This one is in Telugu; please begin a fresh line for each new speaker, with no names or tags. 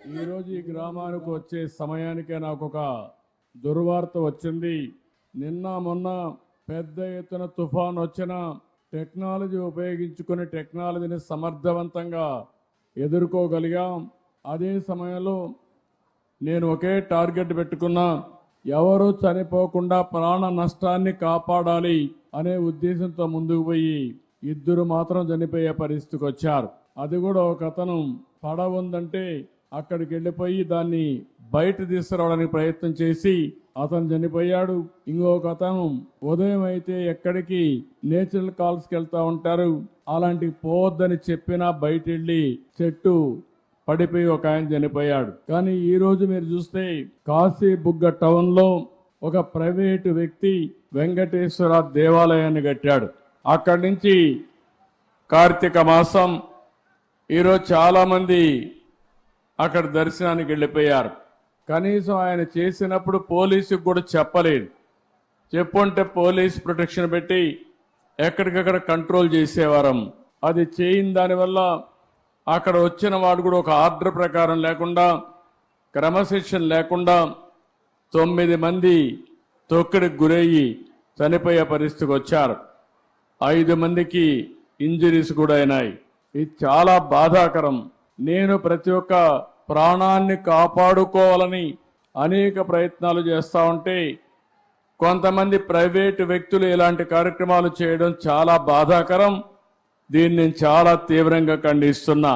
ఈరోజు ఈ గ్రామానికి వచ్చే సమయానికే నాకు ఒక దుర్వార్త వచ్చింది. నిన్న మొన్న పెద్ద ఎత్తున తుఫాన్ వచ్చిన టెక్నాలజీ ఉపయోగించుకుని టెక్నాలజీని సమర్థవంతంగా ఎదుర్కోగలిగాం. అదే సమయంలో నేను ఒకే టార్గెట్ పెట్టుకున్నా, ఎవరు చనిపోకుండా ప్రాణ నష్టాన్ని కాపాడాలి అనే ఉద్దేశంతో ముందుకు పోయి ఇద్దరు మాత్రం చనిపోయే పరిస్థితికి వచ్చారు. అది కూడా ఒక అతను పడవ ఉందంటే అక్కడికి వెళ్ళిపోయి దాన్ని బయట తీసుకురావడానికి ప్రయత్నం చేసి అతను చనిపోయాడు. ఇంకొక అతను ఉదయం అయితే ఎక్కడికి నేచురల్ కాల్స్కి వెళ్తా ఉంటారు, అలాంటి పోవద్దని చెప్పినా బయట వెళ్ళి చెట్టు పడిపోయి ఒక ఆయన చనిపోయాడు. కానీ ఈ రోజు మీరు చూస్తే కాశీబుగ్గ టౌన్ లో ఒక ప్రైవేటు వ్యక్తి వెంకటేశ్వర దేవాలయాన్ని కట్టాడు. అక్కడి నుంచి కార్తీక మాసం ఈరోజు చాలా మంది అక్కడ దర్శనానికి వెళ్ళిపోయారు. కనీసం ఆయన చేసినప్పుడు పోలీసుకు కూడా చెప్పలేదు. చెప్పుంటే పోలీస్ ప్రొటెక్షన్ పెట్టి ఎక్కడికక్కడ కంట్రోల్ చేసేవారం. అది చేయని దానివల్ల అక్కడ వచ్చిన వాడు కూడా ఒక ఆర్డర్ ప్రకారం లేకుండా, క్రమశిక్షణ లేకుండా 9 మంది తొక్కిడికి గురయ్యి చనిపోయే పరిస్థితికి వచ్చారు. 5 మందికి ఇంజరీస్ కూడా అయినాయి. ఇది చాలా బాధాకరం. నేను ప్రతి ఒక్క ప్రాణాన్ని కాపాడుకోవాలని అనేక ప్రయత్నాలు చేస్తూ ఉంటే కొంతమంది ప్రైవేటు వ్యక్తులు ఇలాంటి కార్యక్రమాలు చేయడం చాలా బాధాకరం. దీన్ని నేను చాలా తీవ్రంగా ఖండిస్తున్నా.